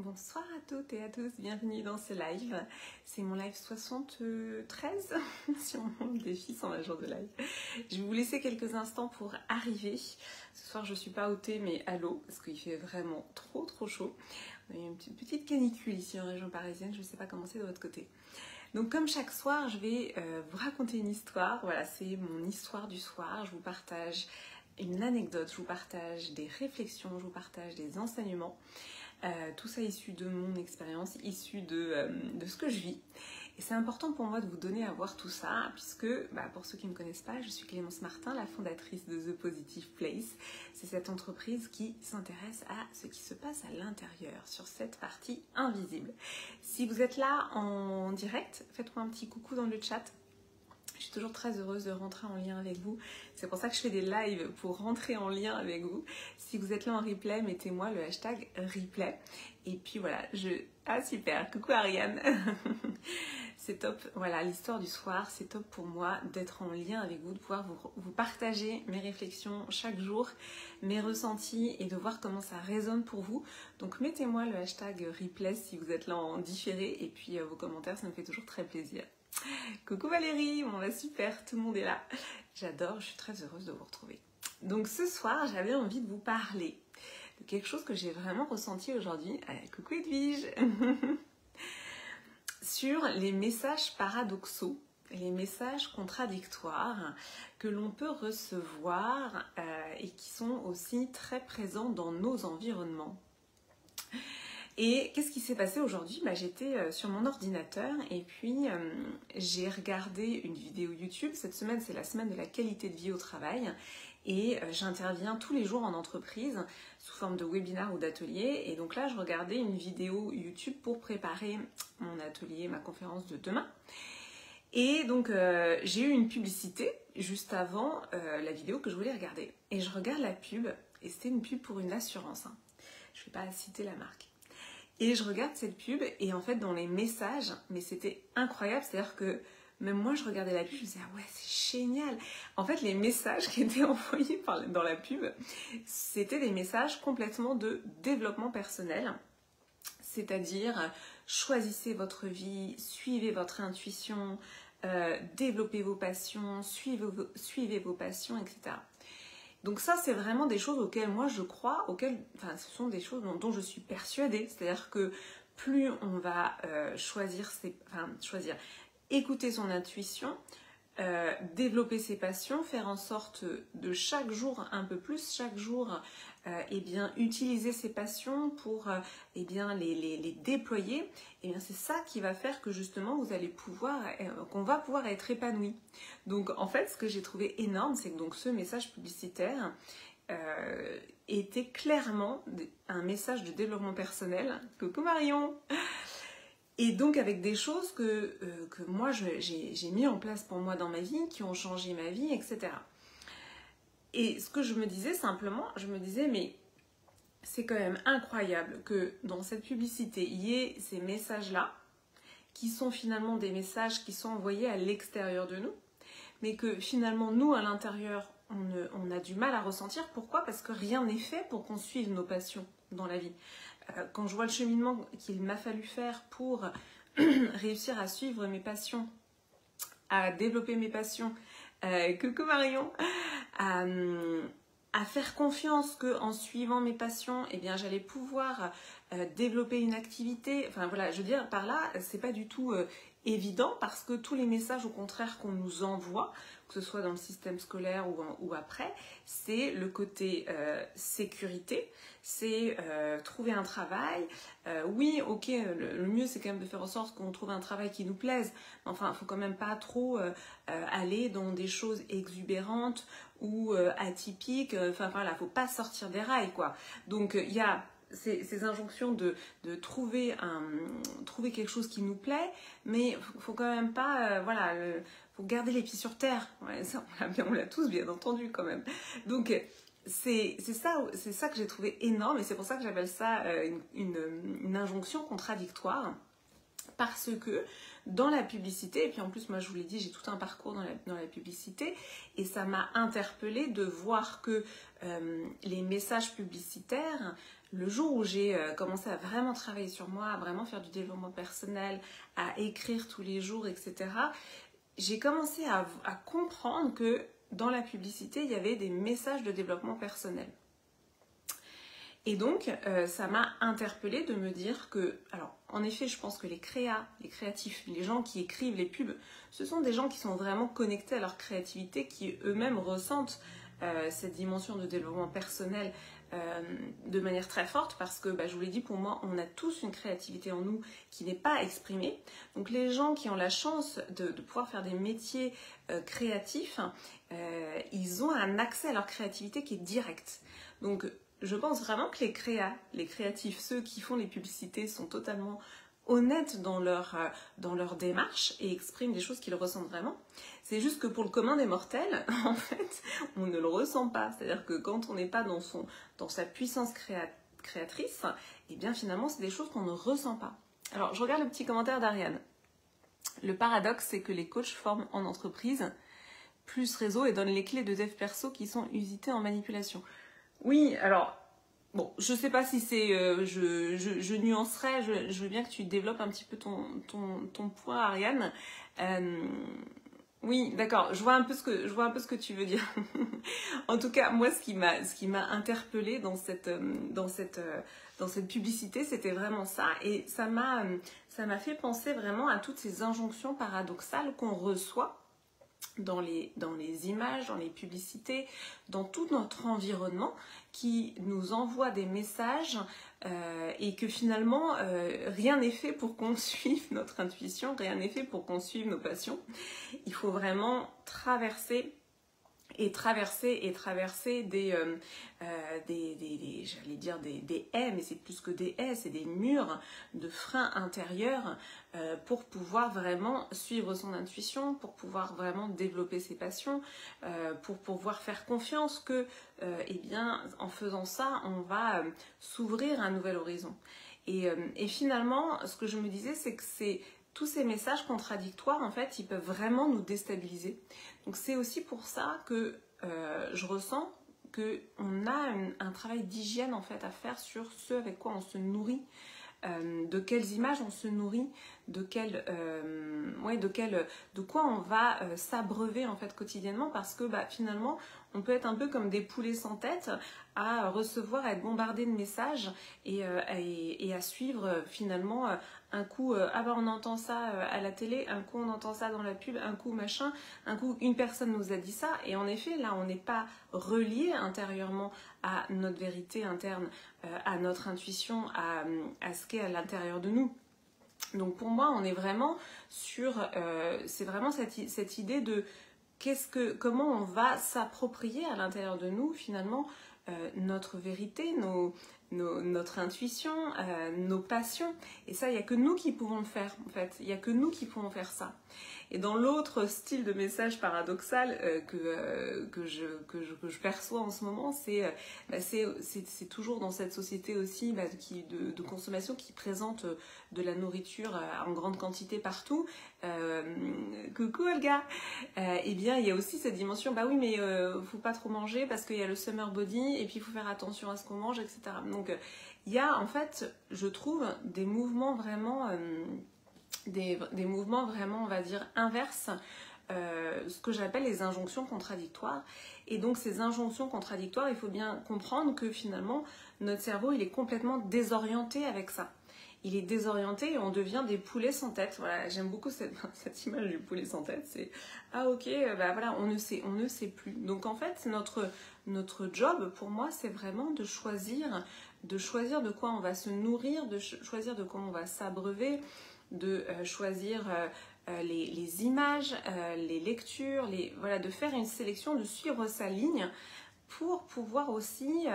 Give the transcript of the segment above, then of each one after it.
Bonsoir à toutes et à tous, bienvenue dans ce live. C'est mon live 73 sur mon défi 120 jours de live. Je vais vous laisser quelques instants pour arriver. Ce soir je ne suis pas au thé mais à l'eau parce qu'il fait vraiment trop chaud. On a eu une petite canicule ici en région parisienne, je ne sais pas comment c'est de votre côté. Donc comme chaque soir je vais vous raconter une histoire. Voilà, c'est mon histoire du soir. Je vous partage une anecdote, je vous partage des réflexions, je vous partage des enseignements. Tout ça issu de mon expérience, issu de ce que je vis. Et c'est important pour moi de vous donner à voir tout ça, puisque, pour ceux qui ne me connaissent pas, je suis Clémence Martin, la fondatrice de The Positive Place. C'est cette entreprise qui s'intéresse à ce qui se passe à l'intérieur, sur cette partie invisible. Si vous êtes là en direct, faites-moi un petit coucou dans le chat. Je suis toujours très heureuse de rentrer en lien avec vous. C'est pour ça que je fais des lives pour rentrer en lien avec vous. Si vous êtes là en replay, mettez-moi le hashtag replay. Et puis voilà, Ah super, coucou Ariane. C'est top, voilà, l'histoire du soir, c'est top pour moi d'être en lien avec vous, de pouvoir vous partager mes réflexions chaque jour, mes ressentis et de voir comment ça résonne pour vous. Donc mettez-moi le hashtag replay si vous êtes là en différé et puis vos commentaires, ça me fait toujours très plaisir. Coucou Valérie, bon bah super, tout le monde est là. J'adore, je suis très heureuse de vous retrouver. Donc ce soir, j'avais envie de vous parler de quelque chose que j'ai vraiment ressenti aujourd'hui. Coucou Edwige. Sur les messages paradoxaux, les messages contradictoires que l'on peut recevoir et qui sont aussi très présents dans nos environnements. Et qu'est-ce qui s'est passé aujourd'hui ? J'étais sur mon ordinateur et puis j'ai regardé une vidéo YouTube. Cette semaine, c'est la semaine de la qualité de vie au travail. Et j'interviens tous les jours en entreprise sous forme de webinaire ou d'atelier. Et donc là, je regardais une vidéo YouTube pour préparer mon atelier, ma conférence de demain. Et donc, j'ai eu une publicité juste avant la vidéo que je voulais regarder. Et je regarde la pub, et c'était une pub pour une assurance. Je ne vais pas citer la marque. Et je regarde cette pub et en fait dans les messages, mais c'était incroyable, c'est-à-dire que même moi je regardais la pub, je me disais ah ouais c'est génial. En fait les messages qui étaient envoyés dans la pub, c'était des messages complètement de développement personnel, c'est-à-dire choisissez votre vie, suivez votre intuition, développez vos passions, suivez vos passions, etc. Donc ça, c'est vraiment des choses auxquelles moi je crois, ce sont des choses dont je suis persuadée. C'est-à-dire que plus on va choisir, écouter son intuition, développer ses passions, faire en sorte de chaque jour un peu plus, chaque jour utiliser ses passions pour les déployer, c'est ça qui va faire que justement vous allez qu'on va pouvoir être épanoui. Donc en fait ce que j'ai trouvé énorme, c'est que donc ce message publicitaire était clairement un message de développement personnel. Coucou Marion. Et donc avec des choses que moi j'ai mis en place pour moi dans ma vie, qui ont changé ma vie, etc. Et ce que je me disais simplement, mais c'est quand même incroyable que dans cette publicité, il y ait ces messages-là, qui sont finalement des messages qui sont envoyés à l'extérieur de nous, mais que finalement nous à l'intérieur, on a du mal à ressentir. Pourquoi ? Parce que rien n'est fait pour qu'on suive nos passions dans la vie. Quand je vois le cheminement qu'il m'a fallu faire pour réussir à suivre mes passions, à développer mes passions, coucou Marion, à faire confiance qu'en suivant mes passions, j'allais pouvoir développer une activité. Enfin voilà, je veux dire, par là, c'est pas du tout évident parce que tous les messages, au contraire, qu'on nous envoie, que ce soit dans le système scolaire ou après, c'est le côté sécurité, c'est trouver un travail. Oui, ok, le mieux c'est quand même de faire en sorte qu'on trouve un travail qui nous plaise. Enfin, il faut quand même pas trop aller dans des choses exubérantes ou atypiques. Enfin voilà, faut pas sortir des rails quoi. Donc il y a ces injonctions de trouver quelque chose qui nous plaît, mais faut quand même pas faut garder les pieds sur terre. Ouais, ça on l'a tous bien entendu quand même. Donc c'est ça que j'ai trouvé énorme et c'est pour ça que j'appelle ça une injonction contradictoire. Parce que dans la publicité, et puis en plus moi je vous l'ai dit, j'ai tout un parcours dans la publicité et ça m'a interpellée de voir que les messages publicitaires, le jour où j'ai commencé à vraiment travailler sur moi, à vraiment faire du développement personnel, à écrire tous les jours, etc., j'ai commencé à comprendre que dans la publicité, il y avait des messages de développement personnel. Et donc, ça m'a interpellée de me dire que, alors, en effet, je pense que les créatifs, les gens qui écrivent les pubs, ce sont des gens qui sont vraiment connectés à leur créativité, qui eux-mêmes ressentent cette dimension de développement personnel de manière très forte, parce que, je vous l'ai dit, pour moi, on a tous une créativité en nous qui n'est pas exprimée. Donc, les gens qui ont la chance de pouvoir faire des métiers créatifs, ils ont un accès à leur créativité qui est direct. Donc, je pense vraiment que les créatifs, ceux qui font les publicités, sont totalement honnêtes dans leur démarche et expriment des choses qu'ils ressentent vraiment. C'est juste que pour le commun des mortels, en fait, on ne le ressent pas. C'est-à-dire que quand on n'est pas dans sa puissance créatrice, et bien finalement, c'est des choses qu'on ne ressent pas. Alors, je regarde le petit commentaire d'Ariane. Le paradoxe, c'est que les coachs forment en entreprise plus réseau et donnent les clés de dev perso qui sont usitées en manipulation. Oui, alors, bon, je sais pas si c'est... je nuancerais, je veux bien que tu développes un petit peu ton point, Ariane. Oui, d'accord, je vois un peu ce que tu veux dire. En tout cas, moi, ce qui m'a interpellée dans cette publicité, c'était vraiment ça. Et ça m'a fait penser vraiment à toutes ces injonctions paradoxales qu'on reçoit dans les images, dans les publicités, dans tout notre environnement qui nous envoie des messages et que finalement rien n'est fait pour qu'on suive notre intuition, rien n'est fait pour qu'on suive nos passions. Il faut vraiment traverser des j'allais dire des haies, mais c'est plus que des haies, c'est des murs de freins intérieurs pour pouvoir vraiment suivre son intuition, pour pouvoir vraiment développer ses passions, pour pouvoir faire confiance que, eh bien, en faisant ça, on va s'ouvrir à un nouvel horizon. Et finalement, ce que je me disais, c'est que tous ces messages contradictoires, en fait, ils peuvent vraiment nous déstabiliser. Donc c'est aussi pour ça que je ressens qu'on a un travail d'hygiène en fait à faire sur ce avec quoi on se nourrit, de quelles images on se nourrit, de quoi on va s'abreuver en fait quotidiennement, parce que finalement on peut être un peu comme des poulets sans tête à recevoir, à être bombardé de messages et à suivre finalement un coup on entend ça à la télé, un coup on entend ça dans la pub, un coup machin, un coup une personne nous a dit ça, et en effet là on n'est pas relié intérieurement à notre vérité interne, à notre intuition, à ce qu'est à l'intérieur de nous. Donc pour moi on est vraiment sur c'est vraiment cette idée de comment on va s'approprier à l'intérieur de nous finalement notre vérité, notre intuition, nos passions. Et ça, il n'y a que nous qui pouvons le faire, en fait. Il n'y a que nous qui pouvons faire ça. Et dans l'autre style de message paradoxal que je perçois en ce moment, c'est toujours dans cette société aussi de consommation qui présente de la nourriture en grande quantité partout. Coucou Olga. Eh bien, il y a aussi cette dimension, oui, mais faut pas trop manger parce qu'il y a le summer body et puis il faut faire attention à ce qu'on mange, etc. Donc, il y a en fait, je trouve, des mouvements vraiment... des mouvements vraiment, on va dire, inverses, ce que j'appelle les injonctions contradictoires. Et donc ces injonctions contradictoires, il faut bien comprendre que finalement, notre cerveau, il est complètement désorienté avec ça. Il est désorienté et on devient des poulets sans tête. Voilà, j'aime beaucoup cette image du poulet sans tête. C'est ok, voilà, on ne sait plus. Donc en fait, notre job, pour moi, c'est vraiment de choisir de quoi on va se nourrir, de choisir de quoi on va s'abreuver, de choisir les images, les lectures, de faire une sélection, de suivre sa ligne pour pouvoir aussi,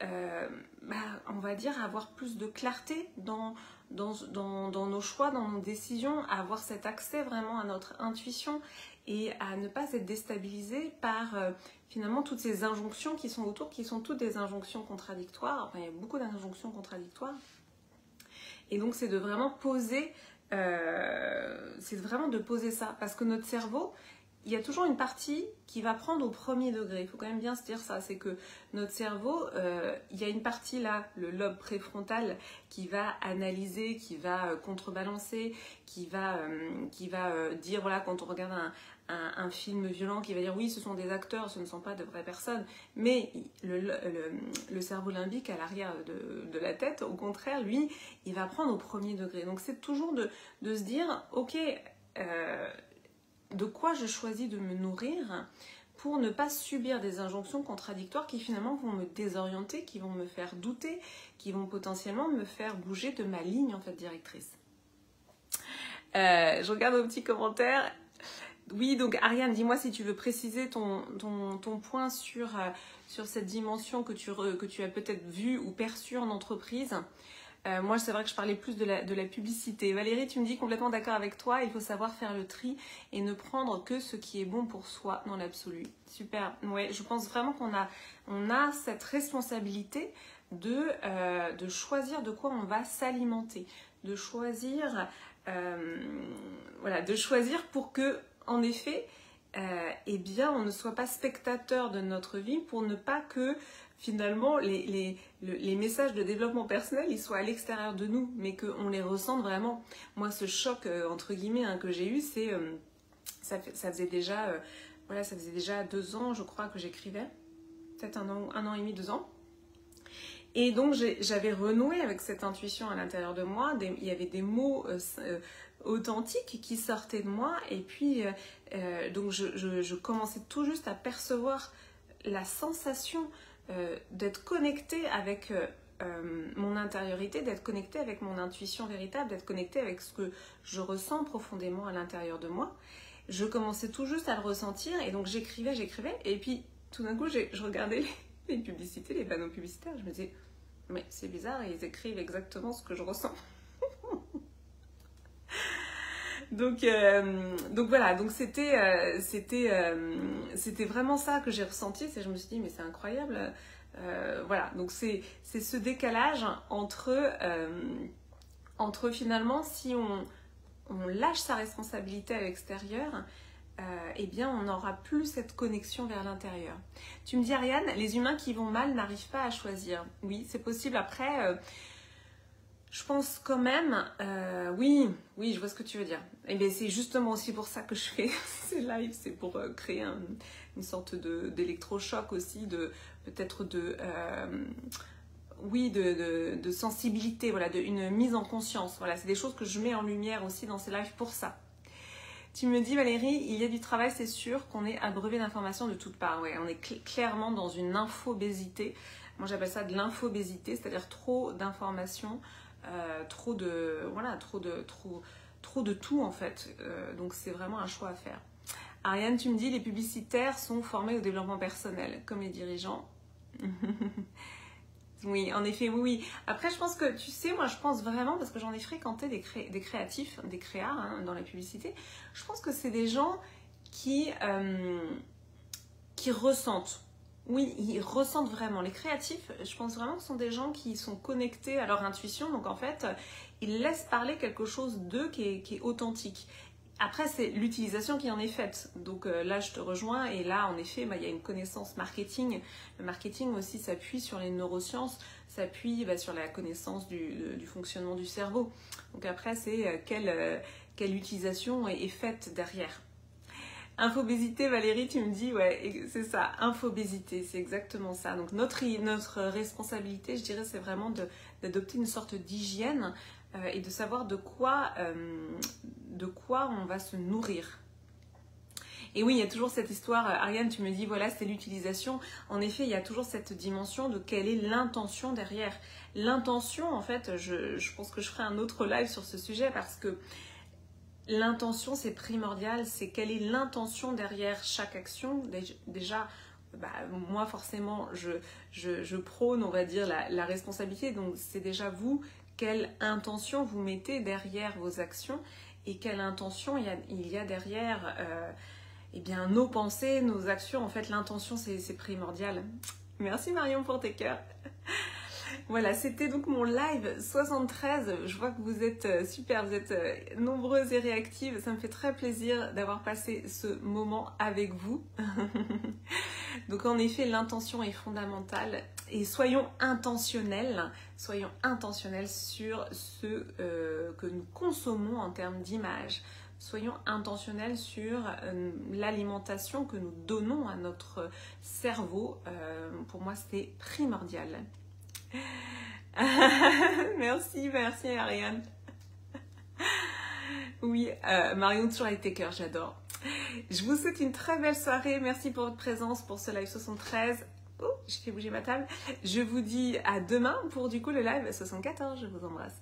on va dire, avoir plus de clarté dans nos choix, dans nos décisions, à avoir cet accès vraiment à notre intuition et à ne pas être déstabilisé par finalement toutes ces injonctions qui sont autour, qui sont toutes des injonctions contradictoires. Enfin, il y a beaucoup d'injonctions contradictoires. Et donc c'est de vraiment poser ça, parce que notre cerveau, il y a toujours une partie qui va prendre au premier degré. Il faut quand même bien se dire ça, c'est que notre cerveau, il y a une partie là, le lobe préfrontal, qui va analyser, qui va contrebalancer, qui va dire, voilà, quand on regarde un film violent, qui va dire oui, ce sont des acteurs, ce ne sont pas de vraies personnes. Mais le cerveau limbique à l'arrière de la tête, au contraire, lui, il va prendre au premier degré. Donc c'est toujours de se dire, ok, de quoi je choisis de me nourrir pour ne pas subir des injonctions contradictoires qui finalement vont me désorienter, qui vont me faire douter, qui vont potentiellement me faire bouger de ma ligne en fait directrice. Je regarde vos petits commentaires. Oui, donc Ariane, dis-moi si tu veux préciser ton point sur cette dimension que tu as peut-être vue ou perçue en entreprise. Moi, c'est vrai que je parlais plus de la publicité. Valérie, tu me dis complètement d'accord avec toi, il faut savoir faire le tri et ne prendre que ce qui est bon pour soi dans l'absolu. Super. Ouais, je pense vraiment qu'on a cette responsabilité de choisir de quoi on va s'alimenter, de choisir, de choisir pour que, en effet, eh bien, on ne soit pas spectateur de notre vie, pour ne pas que finalement les messages de développement personnel ils soient à l'extérieur de nous, mais qu'on les ressente vraiment. Moi, ce choc entre guillemets que j'ai eu, c'est ça faisait déjà 2 ans, je crois, que j'écrivais, peut-être un an et demi, 2 ans. Et donc j'avais renoué avec cette intuition à l'intérieur de moi. Il y avait des mots authentiques qui sortaient de moi, et puis donc je commençais tout juste à percevoir la sensation d'être connectée avec mon intériorité, d'être connectée avec mon intuition véritable, d'être connectée avec ce que je ressens profondément à l'intérieur de moi. Je commençais tout juste à le ressentir, et donc j'écrivais, et puis tout d'un coup je regardais les publicités, les panneaux publicitaires, je me disais mais c'est bizarre, ils écrivent exactement ce que je ressens. Donc voilà, donc c'était vraiment ça que j'ai ressenti. Je me suis dit mais c'est incroyable. Voilà, donc c'est ce décalage entre finalement, si on lâche sa responsabilité à l'extérieur, eh bien on n'aura plus cette connexion vers l'intérieur. Tu me dis Ariane, les humains qui vont mal n'arrivent pas à choisir. Oui, c'est possible. Après, je pense quand même, oui, je vois ce que tu veux dire. Et bien c'est justement aussi pour ça que je fais ces lives, c'est pour créer une sorte d'électrochoc aussi, peut-être de sensibilité, voilà, une mise en conscience. Voilà, c'est des choses que je mets en lumière aussi dans ces lives pour ça. Tu me dis Valérie, il y a du travail, c'est sûr qu'on est abreuvé d'informations de toutes parts. Ouais, on est clairement dans une infobésité. Moi j'appelle ça de l'infobésité, c'est-à-dire trop d'informations, trop de tout en fait. Donc c'est vraiment un choix à faire. Ariane, tu me dis les publicitaires sont formés au développement personnel, comme les dirigeants. Oui, en effet, oui. Après, je pense que, tu sais, moi, je pense vraiment, parce que j'en ai fréquenté des créatifs, des créas dans la publicité, je pense que c'est des gens qui ressentent. Oui, ils ressentent vraiment. Les créatifs, je pense vraiment que ce sont des gens qui sont connectés à leur intuition. Donc, en fait, ils laissent parler quelque chose d'eux qui est authentique. Après, c'est l'utilisation qui en est faite. Donc là, je te rejoins. Et là, en effet, il y a une connaissance marketing. Le marketing aussi s'appuie sur les neurosciences, s'appuie sur la connaissance du fonctionnement du cerveau. Donc après, c'est quelle utilisation est faite derrière. Infobésité, Valérie, tu me dis, ouais, c'est ça, infobésité, c'est exactement ça. Donc notre responsabilité, je dirais, c'est vraiment d'adopter une sorte d'hygiène et de savoir de quoi on va se nourrir. Et oui, il y a toujours cette histoire, Ariane, tu me dis, voilà, c'est l'utilisation. En effet, il y a toujours cette dimension de quelle est l'intention derrière. L'intention, en fait, je pense que je ferai un autre live sur ce sujet parce que l'intention, c'est primordial. C'est quelle est l'intention derrière chaque action. Déjà, moi, forcément, je prône, on va dire, la responsabilité. Donc, c'est déjà vous, quelle intention vous mettez derrière vos actions et quelle intention il y a derrière nos pensées, nos actions. En fait, l'intention, c'est primordial. Merci Marion pour tes cœurs. Voilà, c'était donc mon live 73. Je vois que vous êtes super, vous êtes nombreuses et réactives. Ça me fait très plaisir d'avoir passé ce moment avec vous. Donc en effet, l'intention est fondamentale. Et soyons intentionnels sur ce que nous consommons en termes d'image. Soyons intentionnels sur l'alimentation que nous donnons à notre cerveau. Pour moi, c'est primordial. Merci Ariane. Oui, Marion toujours avec tes cœurs, j'adore. Je vous souhaite une très belle soirée. Merci pour votre présence pour ce live 73. Oh, j'ai fait bouger ma table. Je vous dis à demain pour du coup le live 74. Je vous embrasse.